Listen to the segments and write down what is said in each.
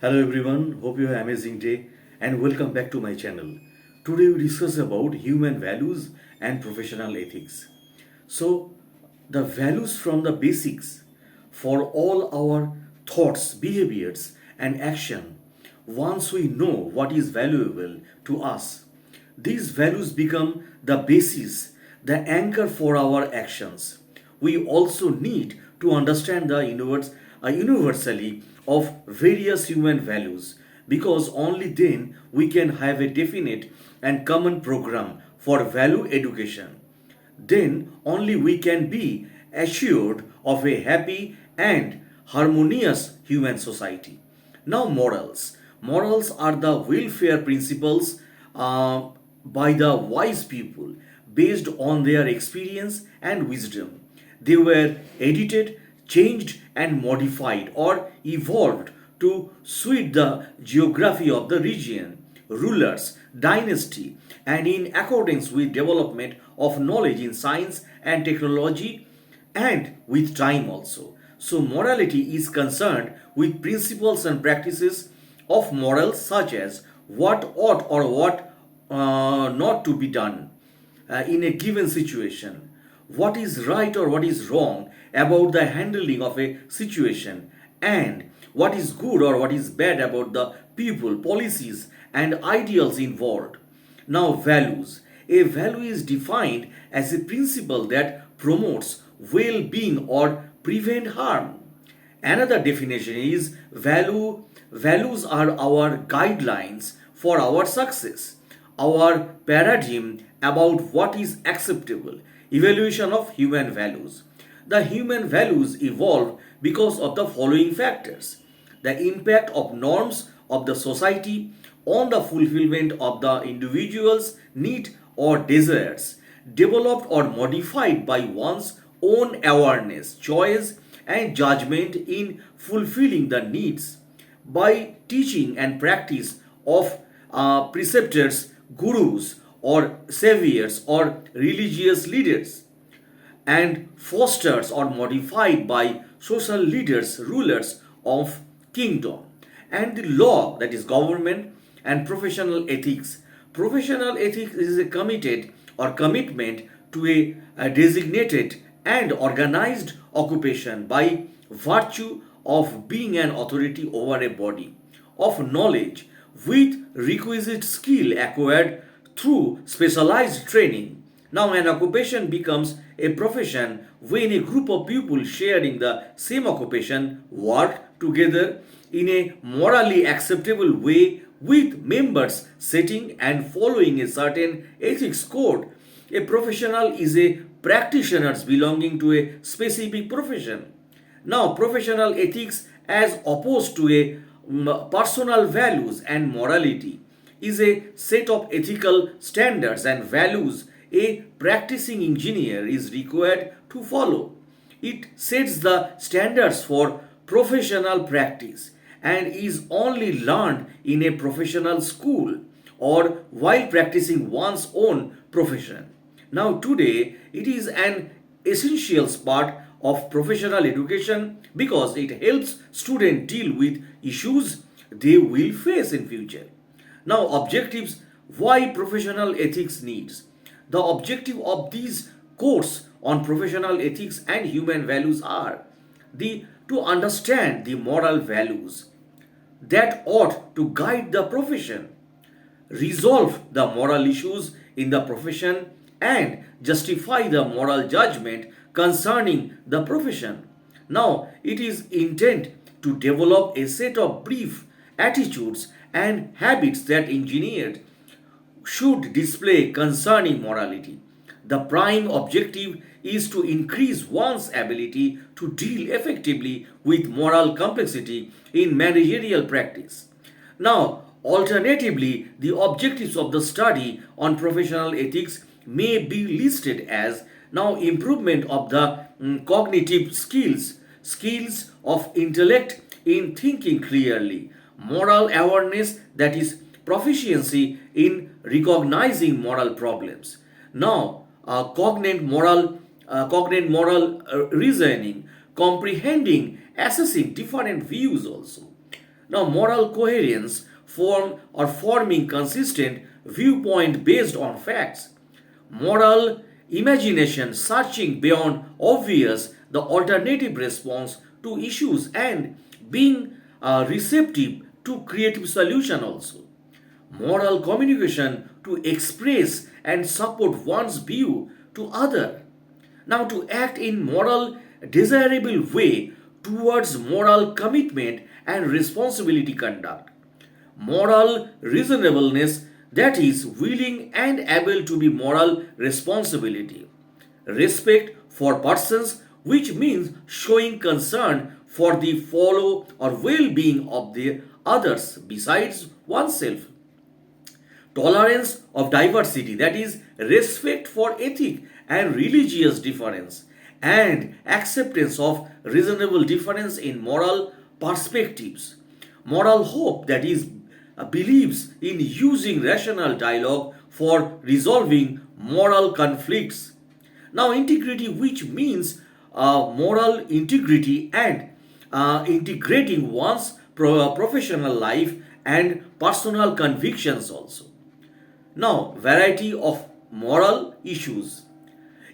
Hello everyone, hope you have an amazing day and welcome back to my channel. Today we discuss about human values and professional ethics. So the values from the basics for all our thoughts, behaviors and action. Once we know what is valuable to us, these values become the basis, the anchor for our actions. We also need to understand the universally of various human values because only then we can have a definite and common program for value education. Then only we can be assured of a happy and harmonious human society. Now, morals. Morals are the welfare principles by the wise people based on their experience and wisdom. They were edited, changed, and modified or evolved to suit the geography of the region, rulers, dynasty, and in accordance with development of knowledge in science and technology and with time also. So, morality is concerned with principles and practices of morals such as what ought or what not to be done in a given situation, what is right or what is wrong about the handling of a situation, and what is good or what is bad about the people, policies, and ideals involved. Now, values. A value is defined as a principle that promotes well being or prevent harm. Another definition is values are our guidelines for our success, our paradigm about what is acceptable, evaluation of human values. The human values evolve because of the following factors: the impact of norms of the society on the fulfillment of the individual's need or desires, developed or modified by one's own awareness, choice, and judgment in fulfilling the needs by teaching and practice of preceptors, gurus, or saviors, or religious leaders, and fostered or modified by social leaders, rulers of kingdom, and the law, that is government, and professional ethics. Professional ethics is a committed or commitment to a designated and organized occupation by virtue of being an authority over a body of knowledge with requisite skill acquired through specialized training. Now, an occupation becomes a profession when a group of people sharing the same occupation work together in a morally acceptable way with members setting and following a certain ethics code. A professional is a practitioner belonging to a specific profession. Now, professional ethics, as opposed to a personal values and morality, is a set of ethical standards and values a practicing engineer is required to follow. It sets the standards for professional practice and is only learned in a professional school or while practicing one's own profession. Now, today, it is an essential part of professional education because it helps students deal with issues they will face in future. Now, objectives: why professional ethics needs. The objective of these course on professional ethics and human values are the to understand the moral values that ought to guide the profession, resolve the moral issues in the profession, and justify the moral judgment concerning the profession. Now, it is intent to develop a set of brief attitudes and habits that engineered should display concerning morality. The prime objective is to increase one's ability to deal effectively with moral complexity in managerial practice. Now, alternatively, the objectives of the study on professional ethics may be listed as now improvement of the cognitive skills, skills of intellect in thinking clearly, moral awareness, that is proficiency in recognizing moral problems. Now, cognate moral reasoning, comprehending, assessing different views also. Now, moral coherence forming consistent viewpoint based on facts. Moral imagination searching beyond obvious the alternative response to issues and being receptive to creative solution also. Moral communication to express and support one's view to other. Now, to act in moral desirable way towards moral commitment and responsibility conduct. Moral reasonableness, that is willing and able to be moral responsibility. Respect for persons, which means showing concern for the follow or well-being of the others besides oneself. Tolerance of diversity, that is respect for ethic and religious difference, and acceptance of reasonable difference in moral perspectives. Moral hope, that is believes in using rational dialogue for resolving moral conflicts. Now, integrity, which means moral integrity and integrating one's professional life and personal convictions also. Now, variety of moral issues.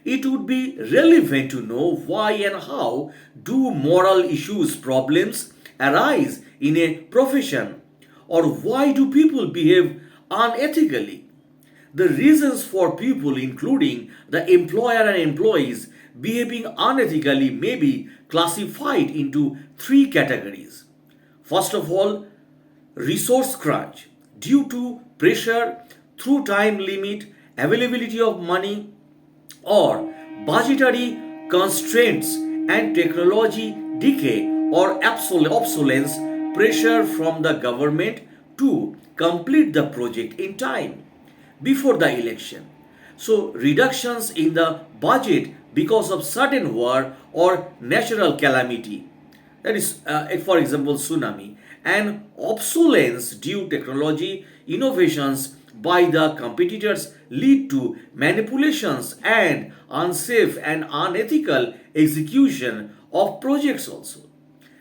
It would be relevant to know why and how do moral issues problems arise in a profession, or why do people behave unethically. The reasons for people, including the employer and employees, behaving unethically may be classified into three categories. First of all, resource crunch due to pressure through time limit, availability of money, or budgetary constraints and technology decay or obsolescence, pressure from the government to complete the project in time before the election. So, reductions in the budget because of sudden war or natural calamity, that is, for example, tsunami, and obsolescence due technology innovations by the competitors lead to manipulations and unsafe and unethical execution of projects also,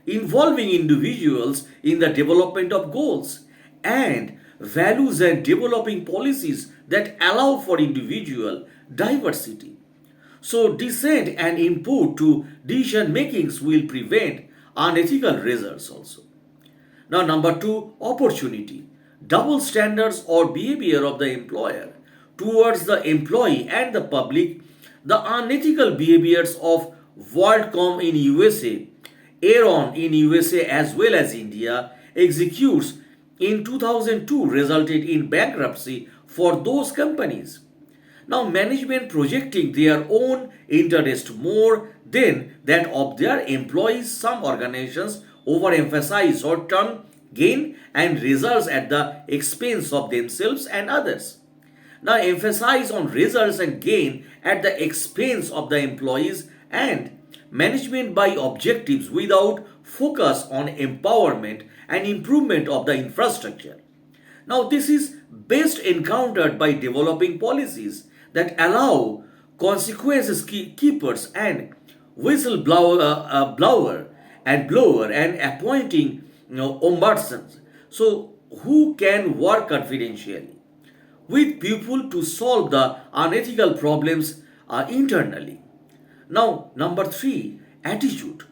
involving individuals in the development of goals and values and developing policies that allow for individual diversity. So, dissent and input to decision makings will prevent unethical results also. Now, number two, opportunity. Double standards or behavior of the employer towards the employee and the public. The unethical behaviors of WorldCom in USA, Aeron in USA as well as India, executes in 2002 resulted in bankruptcy for those companies. Now, management projecting their own interest more than that of their employees, some organizations overemphasize short-term gain and results at the expense of themselves and others. Now, emphasize on results and gain at the expense of the employees and management by objectives without focus on empowerment and improvement of the infrastructure. Now, this is best encountered by developing policies that allow consequences keepers and blower and blower and appointing ombudsmen. So, who can work confidentially with people to solve the unethical problems internally. Now, number three, attitude.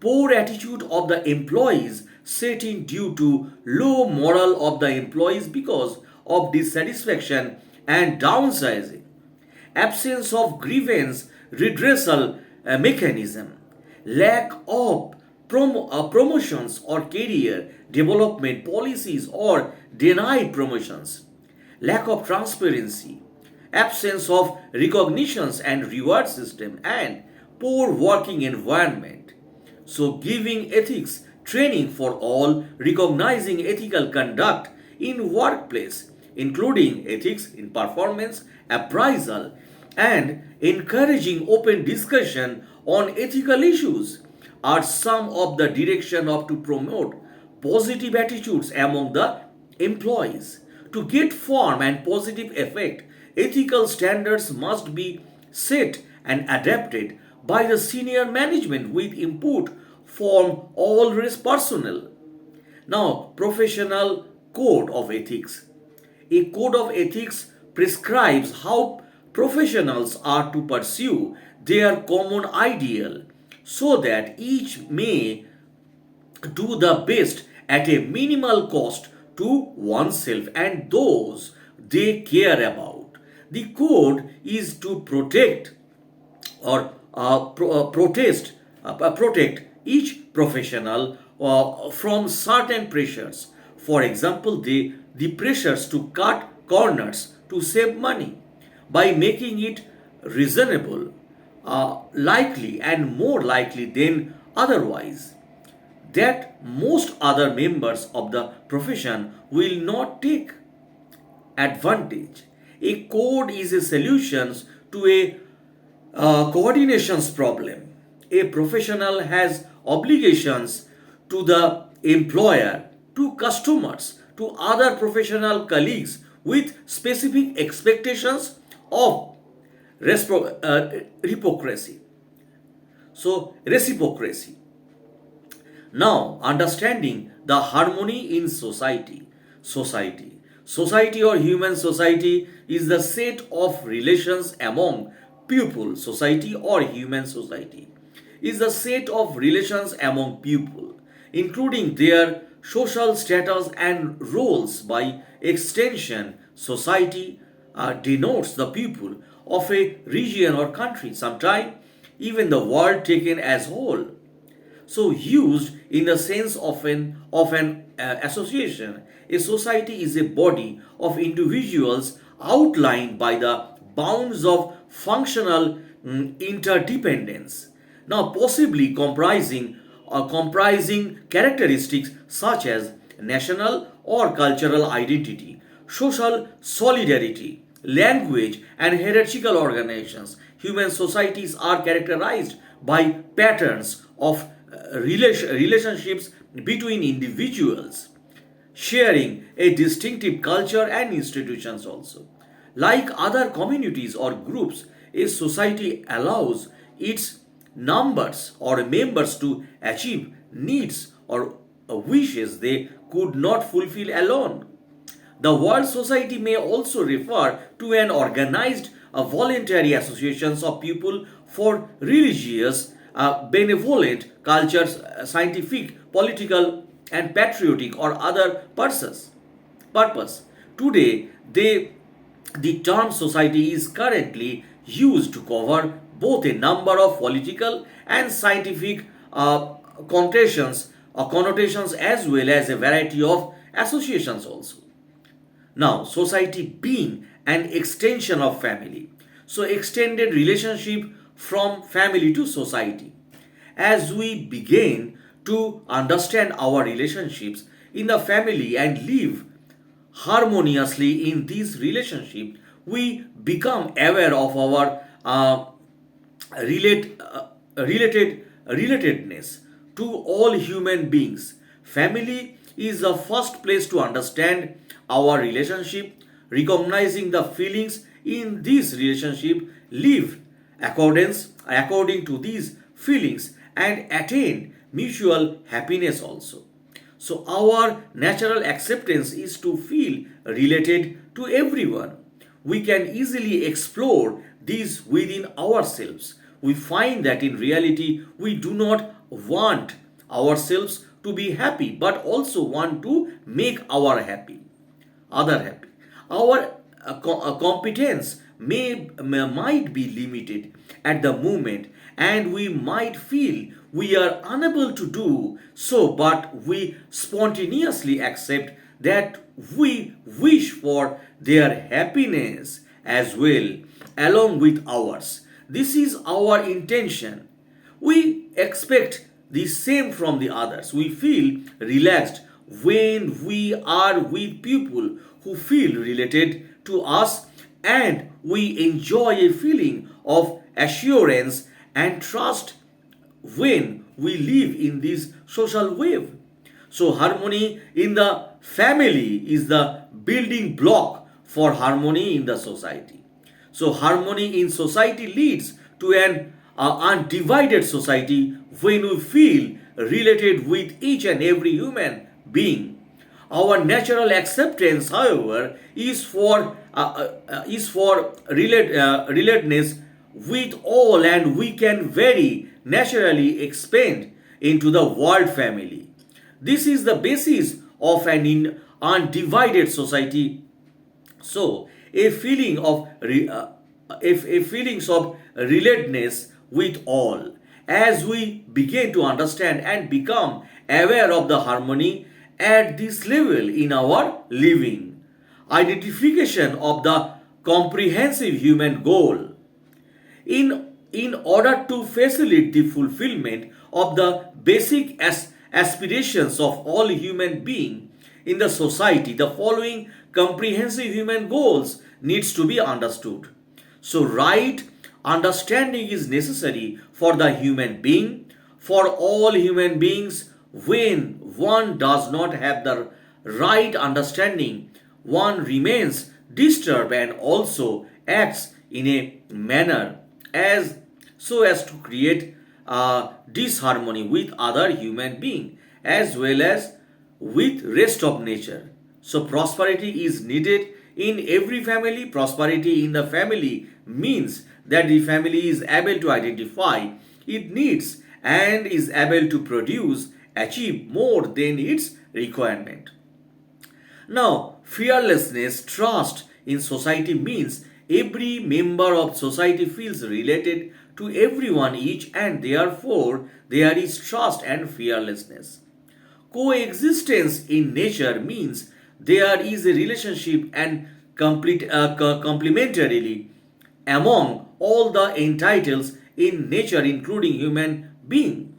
Poor attitude of the employees set in due to low moral of the employees because of dissatisfaction and downsizing. Absence of grievance redressal mechanism. Lack of promotions or career development policies or denied promotions. Lack of transparency, absence of recognitions and reward system, and poor working environment. So, giving ethics training for all, recognizing ethical conduct in workplace, including ethics in performance appraisal, and encouraging open discussion on ethical issues are some of the direction of to promote positive attitudes among the employees. To get form and positive effect, ethical standards must be set and adapted by the senior management with input from all risk personnel. Now, professional code of ethics. A code of ethics prescribes how professionals are to pursue their common ideal so that each may do the best at a minimal cost to oneself and those they care about. The code is to protect or protect each professional from certain pressures. For example, the pressures to cut corners to save money by making it reasonable, likely, and more likely than otherwise that most other members of the profession will not take advantage. A code is a solution to a coordinations problem. A professional has obligations to the employer, to customers, to other professional colleagues with specific expectations of reciprocity. Reciprocity. Now, understanding the harmony in society. Society or human society is the set of relations among people. Society or human society is the set of relations among people, including their social status and roles. By extension, society denotes the people of a region or country, sometimes even the world taken as whole. So used in the sense of an association, a society is a body of individuals outlined by the bounds of functional interdependence. Now, possibly comprising characteristics such as national or cultural identity, social solidarity, language, and hierarchical organizations. Human societies are characterized by patterns of relationships between individuals, sharing a distinctive culture and institutions also. Like other communities or groups, a society allows its numbers or members to achieve needs or wishes they could not fulfill alone. The word society may also refer to an organized voluntary associations of people for religious, benevolent cultures, scientific, political, and patriotic or other purpose. Today, the term society is currently used to cover both a number of political and scientific connotations as well as a variety of associations also. Now, society being an extension of family. So, extended relationship from family to society. As we begin to understand our relationships in the family and live harmoniously in these relationships, we become aware of our relatedness to all human beings. Family is the first place to understand our relationship, recognizing the feelings in this relationship, live according to these feelings, and attain mutual happiness also. So, our natural acceptance is to feel related to everyone. We can easily explore these within ourselves. We find that in reality, we do not want ourselves to be happy, but also want to make other happy. Our competence might be limited at the moment, and we might feel we are unable to do so, but we spontaneously accept that we wish for their happiness as well, along with ours. This is our intention. We expect the same from the others. We feel relaxed when we are with people who feel related to us, and we enjoy a feeling of assurance and trust when we live in this social wave. So, harmony in the family is the building block for harmony in the society. So, harmony in society leads to an undivided society when we feel related with each and every human being. Our natural acceptance, however, is for relatedness with all, and we can very naturally expand into the world family. This is the basis of an undivided society. So, a feelings of relatedness with all, as we begin to understand and become aware of the harmony at this level in our living, identification of the comprehensive human goal in order to facilitate the fulfillment of the basic aspirations of all human beings in the society, the following comprehensive human goals needs to be understood. So right understanding is necessary for the human being, for all human beings. When one does not have the right understanding, one remains disturbed and also acts in a manner as so as to create disharmony with other human being as well as with rest of nature. So prosperity is needed in every family. Prosperity in the family means that the family is able to identify its needs and is able to produce, achieve more than its requirement. Now, fearlessness, trust in society means every member of society feels related to everyone each, and therefore there is trust and fearlessness. Coexistence in nature means there is a relationship and complementarily among all the entities in nature, including human being.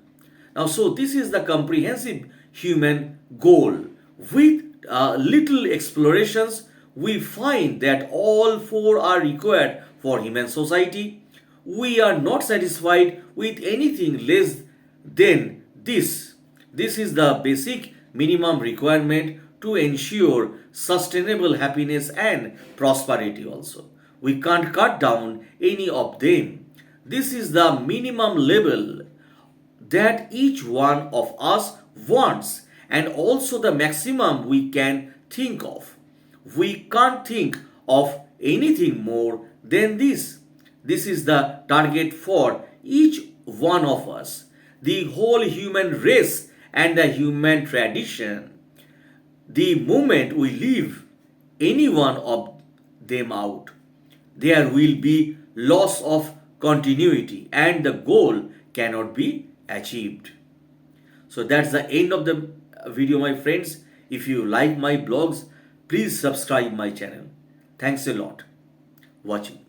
Now, so this is the comprehensive human goal. With little explorations, we find that all four are required for human society. We are not satisfied with anything less than this. This is the basic minimum requirement to ensure sustainable happiness and prosperity also. We can't cut down any of them. This is the minimum level that each one of us wants and also the maximum we can think of. We can't think of anything more than this. This is the target for each one of us, the whole human race and the human tradition. The moment we leave any one of them out, there will be loss of continuity and the goal cannot be achieved. So that's the end of the video, my friends. If you like my blogs, please subscribe my channel. Thanks a lot watching.